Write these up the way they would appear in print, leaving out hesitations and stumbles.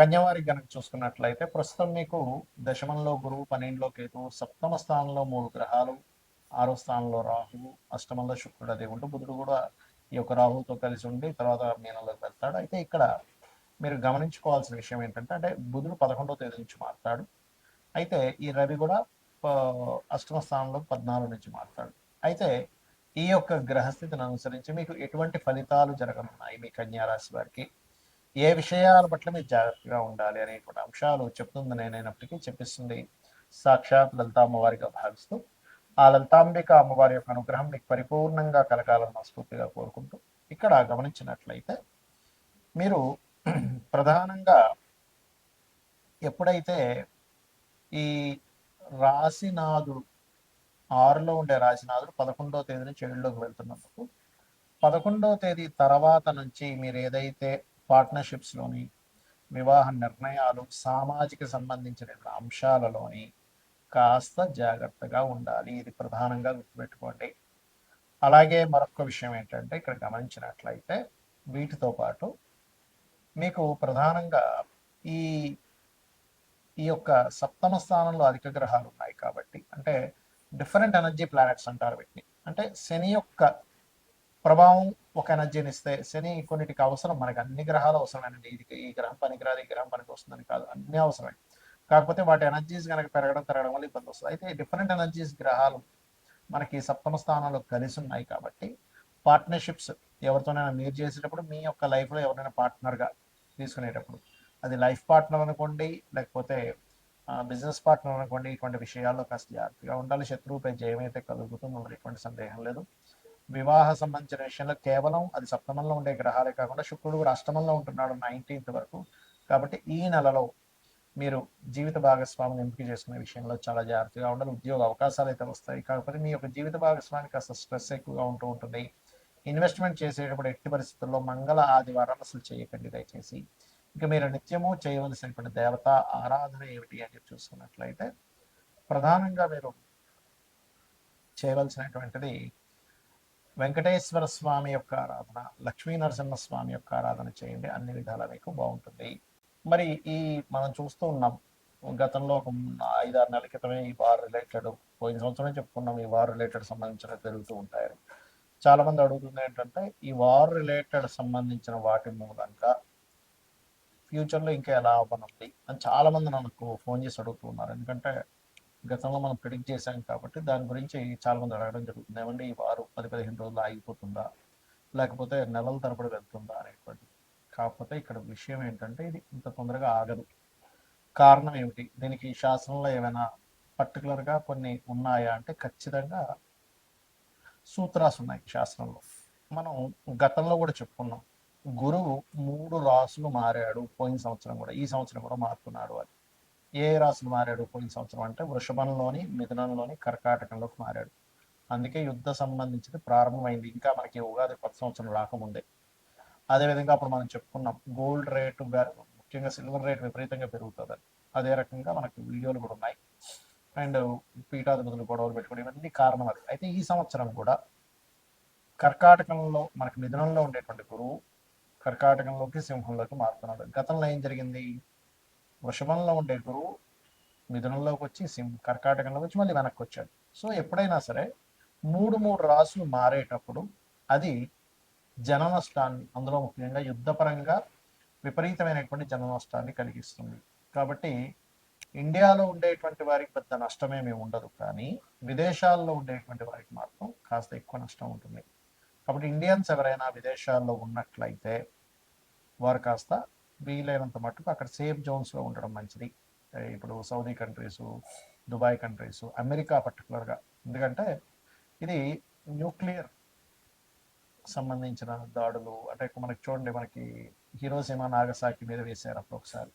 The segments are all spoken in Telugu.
కన్యవారికి గనక చూసుకున్నట్లయితే ప్రస్తుతం మీకు దశమంలో గురువు, 12లో కేతువు, సప్తమ స్థానంలో 3 గ్రహాలు, 6వ స్థానంలో రాహువు, అష్టమంలో శుక్రుడు అదే ఉంటూ బుధుడు కూడా ఈ యొక్క రాహువుతో కలిసి ఉండి తర్వాత మీనంలోకి వెళ్తాడు. అయితే ఇక్కడ మీరు గమనించుకోవాల్సిన విషయం ఏంటంటే అంటే బుధుడు 11వ తేదీ నుంచి మారుతాడు. అయితే ఈ రవి కూడా అష్టమ స్థానంలో 14 నుంచి మారుతాడు. అయితే ఈ యొక్క గ్రహస్థితిని అనుసరించి మీకు ఎటువంటి ఫలితాలు జరగనున్నాయి మీ కన్యా రాశి వారికి, ఏ విషయాల పట్ల మీరు జాగ్రత్తగా ఉండాలి అనేటువంటి అంశాలు చెప్తుంది నేనైనప్పటికీ చెప్పిస్తుంది సాక్షాత్ లలితా అమ్మవారిగా భావిస్తూ ఆ లలితాంబిక అమ్మవారి యొక్క అనుగ్రహం మీకు పరిపూర్ణంగా కలగాలని మనస్ఫూర్తిగా కోరుకుంటూ ఇక్కడ గమనించినట్లయితే మీరు ప్రధానంగా ఎప్పుడైతే ఈ రాశినాథుడు 6లో ఉండే రాశినాథుడు 11వ తేదీ నుంచి 7లోకి వెళ్తున్నందుకు 11వ తేదీ తర్వాత నుంచి మీరు ఏదైతే పార్ట్నర్షిప్స్లోని వివాహ నిర్ణయాలు, సామాజిక సంబంధించిన అంశాలలోని కాస్త జాగ్రత్తగా ఉండాలి. ఇది ప్రధానంగా గుర్తుపెట్టుకోండి. అలాగే మరొక విషయం ఏంటంటే ఇక్కడ గమనించినట్లయితే వీటితో పాటు మీకు ప్రధానంగా ఈ ఈ యొక్క సప్తమ స్థానంలో అధిక గ్రహాలు ఉన్నాయి కాబట్టి అంటే డిఫరెంట్ ఎనర్జీ ప్లానెట్స్ అంటారు వీటిని. అంటే శని యొక్క ప్రభావం ఒక ఎనర్జీని ఇస్తే శని కొన్నిటికి అవసరం, మనకి అన్ని గ్రహాలు అవసరమేనండి. ఇది ఈ గ్రహం పనికిరాదు, ఈ గ్రహం పనికి వస్తుందని కాదు, అన్ని అవసరమే. కాకపోతే వాటి ఎనర్జీస్ కనుక పెరగడం వల్ల ఇబ్బంది వస్తుంది. అయితే డిఫరెంట్ ఎనర్జీస్ గ్రహాలు మనకి సప్తమ స్థానంలో కలిసి ఉన్నాయి కాబట్టి పార్ట్నర్షిప్స్ ఎవరితోనైనా మీరు చేసేటప్పుడు మీ యొక్క లైఫ్లో ఎవరైనా పార్ట్నర్గా తీసుకునేటప్పుడు అది లైఫ్ పార్ట్నర్ అనుకోండి, లేకపోతే బిజినెస్ పార్ట్నర్ అనుకోండి, ఇటువంటి విషయాల్లో కాస్త జాగ్రత్తగా ఉండాలి. శత్రువుపై జయమైతే కలుగుతుందో ఎటువంటి సందేహం లేదు. వివాహ సంబంధించిన విషయంలో కేవలం అది సప్తమంలో ఉండే గ్రహాలే కాకుండా శుక్రుడు కూడా అష్టమంలో ఉంటున్నాడు 19th వరకు. కాబట్టి ఈ నెలలో మీరు జీవిత భాగస్వామిని ఎంపిక చేసుకునే విషయంలో చాలా జాగ్రత్తగా ఉండాలి. ఉద్యోగ అవకాశాలు అయితే వస్తాయి, కాకపోతే మీ యొక్క జీవిత భాగస్వామి కాస్త స్ట్రెస్ ఎక్కువగా ఉంటూ ఉంటుంది. ఇన్వెస్ట్మెంట్ చేసేటప్పుడు ఎట్టి పరిస్థితుల్లో మంగళ ఆదివారం అసలు చేయకండి దయచేసి. ఇక మీరు నిత్యము చేయవలసినటువంటి దేవత ఆరాధన ఏమిటి అని చెప్పి చూసుకున్నట్లయితే ప్రధానంగా మీరు చేయవలసినటువంటిది వెంకటేశ్వర స్వామి యొక్క ఆరాధన, లక్ష్మీ నరసింహ స్వామి యొక్క ఆరాధన చేయండి. అన్ని విధాలా మీకు బాగుంటుంది. మరి ఈ మనం చూస్తూ ఉన్నాం గతంలో ఒక 5-6 నెలల క్రితమే ఈ వార్ రిలేటెడ్, పోయిన సంవత్సరమే చెప్పుకున్నాం ఈ వార్ రిలేటెడ్ సంబంధించిన జరుగుతూ ఉంటాయి. చాలా మంది అడుగుతుంది ఏంటంటే ఈ వార్ రిలేటెడ్ సంబంధించిన వాటి మూలంగా ఫ్యూచర్లో ఇంకా ఎలా అవ్వనుంది అని చాలా మంది నాకు ఫోన్ చేసి అడుగుతున్నారు. ఎందుకంటే గతంలో మనం ప్రిడిక్ట్ చేశాం కాబట్టి దాని గురించి చాలా మంది అడగడం జరుగుతుంది. ఏమంటే ఈ వారు 10-15 రోజులు ఆగిపోతుందా, లేకపోతే నెలల తరబడి వెళ్తుందా అనేటువంటి. కాకపోతే ఇక్కడ విషయం ఏంటంటే ఇది ఇంత తొందరగా ఆగదు. కారణం ఏమిటి, దీనికి శాస్త్రంలో ఏమైనా పర్టికులర్గా కొన్ని ఉన్నాయా అంటే ఖచ్చితంగా సూత్రాలు ఉన్నాయి శాస్త్రంలో. మనం గతంలో కూడా చెప్పుకున్నాం గురువు 3 రాసులు మారాడు పోయిన సంవత్సరం కూడా, ఈ సంవత్సరం కూడా మారుతున్నాడు అని. ఏ రాశులు మారాడు పోయిన సంవత్సరం అంటే వృషభంలోని, మిథునంలోని, కర్కాటకంలోకి మారాడు. అందుకే యుద్ధ సంబంధించింది ప్రారంభమైంది ఇంకా మనకి ఉగాది కొత్త సంవత్సరం రాకముందే. అదేవిధంగా అప్పుడు మనం చెప్పుకున్నాం గోల్డ్ రేటు, ముఖ్యంగా సిల్వర్ రేట్ విపరీతంగా పెరుగుతుంది. అదే రకంగా మనకు వీడియోలు కూడా ఉన్నాయి. అండ్ పీఠాధిపతులు గొడవలు పెట్టుకోవడం ఇవన్నీ కారణం అది. అయితే ఈ సంవత్సరం కూడా కర్కాటకంలో మనకి మిథునంలో ఉండేటువంటి గురువు కర్కాటకంలోకి, సింహంలోకి మారుతున్నాడు. గతంలో ఏం జరిగింది, వృషభంలో ఉండే గురువు మిథునంలోకి వచ్చి కర్కాటకంలోకి వచ్చి మళ్ళీ వెనక్కి వచ్చాడు. సో ఎప్పుడైనా సరే 3 రాసులు మారేటప్పుడు అది జన నష్టాన్ని, అందులో ముఖ్యంగా యుద్ధపరంగా విపరీతమైనటువంటి జన నష్టాన్ని కలిగిస్తుంది. కాబట్టి ఇండియాలో ఉండేటువంటి వారికి పెద్ద నష్టమేమీ ఉండదు, కానీ విదేశాల్లో ఉండేటువంటి వారికి మాత్రం కాస్త ఎక్కువ నష్టం ఉంటుంది. కాబట్టి ఇండియన్స్ ఎవరైనా విదేశాల్లో ఉన్నట్లయితే వారు కాస్త వీలైనంత మట్టుకు అక్కడ సేఫ్ జోన్స్లో ఉండడం మంచిది. ఇప్పుడు Saudi countries, Dubai countries, America పర్టికులర్గా, ఎందుకంటే ఇది న్యూక్లియర్ సంబంధించిన దాడులు. అంటే మనకి చూడండి, మనకి హిరోషిమా నాగసాకి మీద వేశారు అప్పుడు ఒకసారి.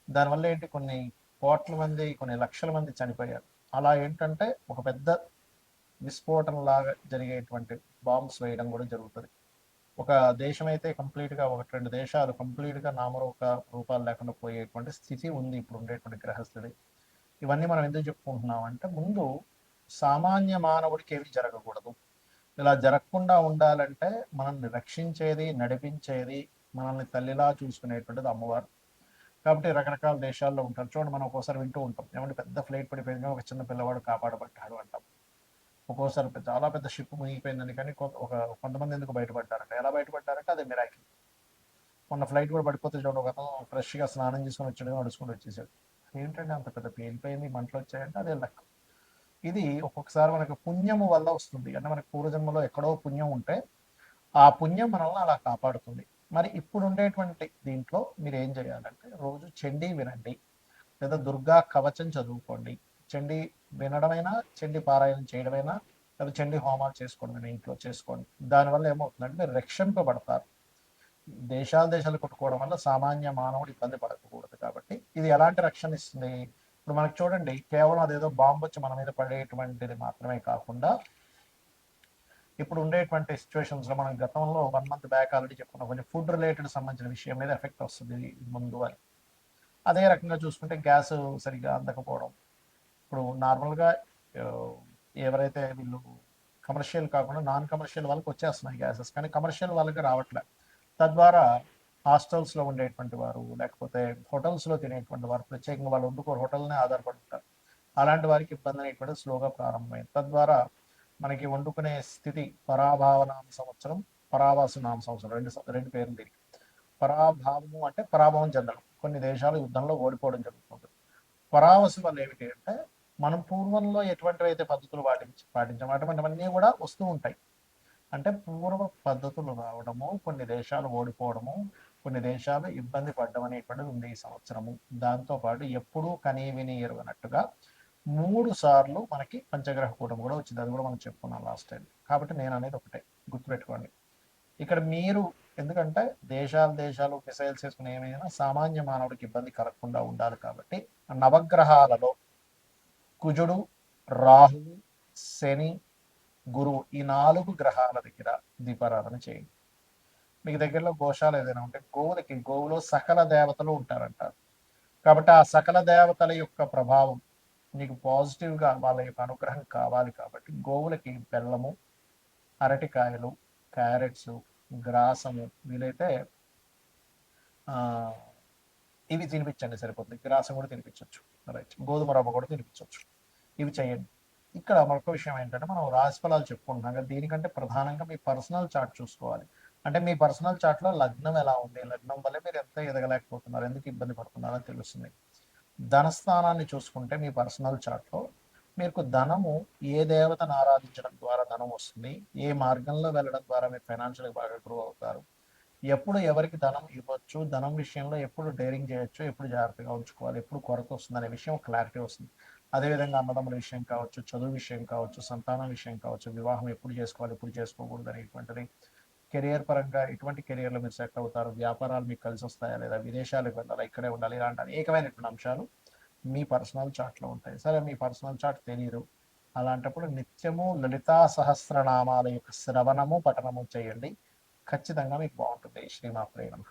దానివల్ల ఏంటి కొన్ని కోట్ల మంది, కొన్ని లక్షల మంది చనిపోయారు. అలా ఏంటంటే ఒక పెద్ద విస్ఫోటన లాగా జరిగేటువంటి బాంబ్స్ వేయడం కూడా జరుగుతుంది. ఒక దేశం అయితే కంప్లీట్గా, 1-2 దేశాలు కంప్లీట్గా రూపాలు లేకుండా పోయేటువంటి స్థితి ఉంది ఇప్పుడు ఉండేటువంటి గ్రహస్థితి. ఇవన్నీ మనం ఎందుకు చెప్పుకుంటున్నాం అంటే ముందు సామాన్య మానవుడికి ఏమి జరగకూడదు. ఇలా జరగకుండా ఉండాలంటే మనల్ని రక్షించేది, నడిపించేది, మనల్ని తల్లిలా చూసుకునేటువంటిది అమ్మవారు. కాబట్టి రకరకాల దేశాల్లో ఉంటారు. చూడండి మనం ఒక్కోసారి వింటూ ఉంటాం. ఏమంటే పెద్ద ఫ్లైట్ పడిపోయింది కానీ ఒక చిన్న పిల్లవాడు కాపాడబడ్డాడు అంటాం. ఒక్కోసారి చాలా పెద్ద షిప్ మునిగిపోయిందని కానీ కొంతమంది ఎందుకు బయటపడ్డారంట. ఎలా బయటపడ్డారంటే అది మిరాకిల్. మొన్న ఫ్లైట్ కూడా పడిపోతే చూడండి, ఒక అతను ఫ్రెష్గా స్నానం చేసుకొని వచ్చాడు, నడుచుకొని వచ్చేసాడు. ఏంటంటే అంత పెద్ద పేలిపోయింది, మంటలు వచ్చాయంటే అదే లెక్క. ఇది ఒక్కొక్కసారి మనకు పుణ్యము వల్ల వస్తుంది. అంటే మనకు పూర్వజన్మలో ఎక్కడో పుణ్యం ఉంటే ఆ పుణ్యం మనల్ని అలా కాపాడుతుంది. మరి ఇప్పుడు ఉండేటువంటి దీంట్లో మీరు ఏం చేయాలంటే రోజు చండీ వినండి, లేదా దుర్గా కవచం చదువుకోండి. చండీ వినడమైనా, చండీ పారాయణం చేయడమైనా, లేదా చండీ హోమాలు చేసుకోండి, మీ ఇంట్లో చేసుకోండి. దానివల్ల ఏమవుతుందంటే మీరు రక్షింపబడతారు. దేశాలు కొట్టుకోవడం వల్ల సామాన్య మానవుడు ఇబ్బంది పడకూడదు. కాబట్టి ఇది ఎలాంటి రక్షణ ఇస్తుంది? ఇప్పుడు మనకు చూడండి, కేవలం అదేదో బాంబు వచ్చి మన మీద పడేటువంటిది మాత్రమే కాకుండా, ఇప్పుడు ఉండేటువంటి సిచ్యువేషన్స్ లో మనం గతంలో 1 month బ్యాక్ ఆల్రెడీ చెప్పుకున్నాం, కొంచెం ఫుడ్ రిలేటెడ్ సంబంధించిన విషయం మీద ఎఫెక్ట్ వస్తుంది ముందు అని. అదే రకంగా చూసుకుంటే గ్యాస్ సరిగ్గా అందకపోవడం. ఇప్పుడు నార్మల్గా ఎవరైతే వీళ్ళు కమర్షియల్ కాకుండా నాన్ కమర్షియల్ వాళ్ళకి వచ్చేస్తున్నాయి గ్యాసెస్, కానీ కమర్షియల్ వాళ్ళకి రావట్లేదు. తద్వారా హాస్టల్స్లో ఉండేటువంటి వారు, లేకపోతే హోటల్స్లో తినేటువంటి వారు, ప్రత్యేకంగా వాళ్ళు వండుకోరు, హోటల్నే ఆధారపడి ఉంటారు. అలాంటి వారికి ఇబ్బంది అనేటువంటిది స్లోగా ప్రారంభమైంది. తద్వారా మనకి వండుకునే స్థితి పరాభావనామ సంవత్సరం, పరాభాసు నామ సంవత్సరం, రెండు పేర్లు దీనికి. పరాభావము అంటే పరాభవం చెందడం, కొన్ని దేశాలు యుద్ధంలో ఓడిపోవడం జరుగుతుంది. పరావసు వల్ల ఏమిటి అంటే మనం పూర్వంలో ఎటువంటివి అయితే పద్ధతులు పాటించాము అటువంటివన్నీ కూడా వస్తూ ఉంటాయి. అంటే పూర్వ పద్ధతులు రావడము, కొన్ని దేశాలు ఓడిపోవడము, కొన్ని దేశాలు ఇబ్బంది పడడం అనేటువంటిది ఉంది ఈ సంవత్సరము. దాంతోపాటు ఎప్పుడూ కనీవిని ఎరుగనట్టుగా 3 సార్లు మనకి పంచగ్రహ కూటమి కూడా వచ్చింది. అది కూడా మనం చెప్పుకున్నాం లాస్ట్ టైం. కాబట్టి నేను అనేది ఒకటే గుర్తుపెట్టుకోండి. ఇక్కడ మీరు ఎందుకంటే దేశాలు మిసైల్స్ వేసుకుని ఏమైనా సామాన్య మానవుడికి ఇబ్బంది కలగకుండా ఉండాలి. కాబట్టి నవగ్రహాలలో కుజుడు, రాహువు, శని, గురువు, ఈ 4 గ్రహాల దగ్గర దీపారాధన చేయండి. మీకు దగ్గరలో గోశాల ఏదైనా ఉంటే గోవులో సకల దేవతలు ఉంటారంటారు. కాబట్టి ఆ సకల దేవతల యొక్క ప్రభావం నీకు పాజిటివ్గా, వాళ్ళ యొక్క అనుగ్రహం కావాలి. కాబట్టి గోవులకి బెల్లము, అరటికాయలు, క్యారెట్స్, గ్రాసము, వీలైతే ఇవి తినిపించండి సరిపోతుంది. గ్రాసం కూడా తినిపించవచ్చు, రైట్, గోధుమ రవ్వ కూడా తినిపించవచ్చు. ఇవి చేయండి. ఇక్కడ మరొక విషయం ఏంటంటే మనం రాశి ఫలాలు చెప్పుకుంటున్నాం కదా, దీనికంటే ప్రధానంగా మీ పర్సనల్ చార్ట్ చూసుకోవాలి. అంటే మీ పర్సనల్ చార్ట్లో లగ్నం ఎలా ఉంది, లగ్నం వల్ల మీరు ఎంత ఎదగలేకపోతున్నారు, ఎందుకు ఇబ్బంది పడుతున్నారో తెలుస్తుంది. ధనస్థానాన్ని చూసుకుంటే మీ పర్సనల్ చార్ట్లో మీకు ధనము ఏ దేవతను ఆరాధించడం ద్వారా ధనం వస్తుంది, ఏ మార్గంలో వెళ్ళడం ద్వారా మీరు ఫైనాన్షియల్గా బాగా గ్రో అవుతారు, ఎప్పుడు ఎవరికి ధనం ఇవ్వచ్చు, ధనం విషయంలో ఎప్పుడు డేరింగ్ చేయొచ్చు, ఎప్పుడు జాగ్రత్తగా ఉంచుకోవాలి, ఎప్పుడు కొరత వస్తుంది అనే విషయం క్లారిటీ వస్తుంది. అదేవిధంగా అన్నదమ్ముల విషయం కావచ్చు, చదువు విషయం కావచ్చు, సంతానం విషయం కావచ్చు, వివాహం ఎప్పుడు చేసుకోవాలి, ఎప్పుడు చేసుకోకూడదు అనేటువంటిది, కెరియర్ పరంగా ఎటువంటి కెరియర్లో మీరు సెట్ అవుతారు, వ్యాపారాలు మీకు కలిసి వస్తాయా లేదా, విదేశాలకు వెళ్ళాలా, ఇక్కడే ఉండాలి, ఇలాంటి అనేకమైనటువంటి అంశాలు మీ పర్సనల్ చార్ట్లో ఉంటాయి. సరే, మీ పర్సనల్ చార్ట్ తెలియదు, అలాంటప్పుడు నిత్యము లలితా సహస్రనామాల యొక్క శ్రవణము, పఠనము చేయండి. ఖచ్చితంగా మీకు బాగుంటుంది. శ్రీమాత్రే నమః.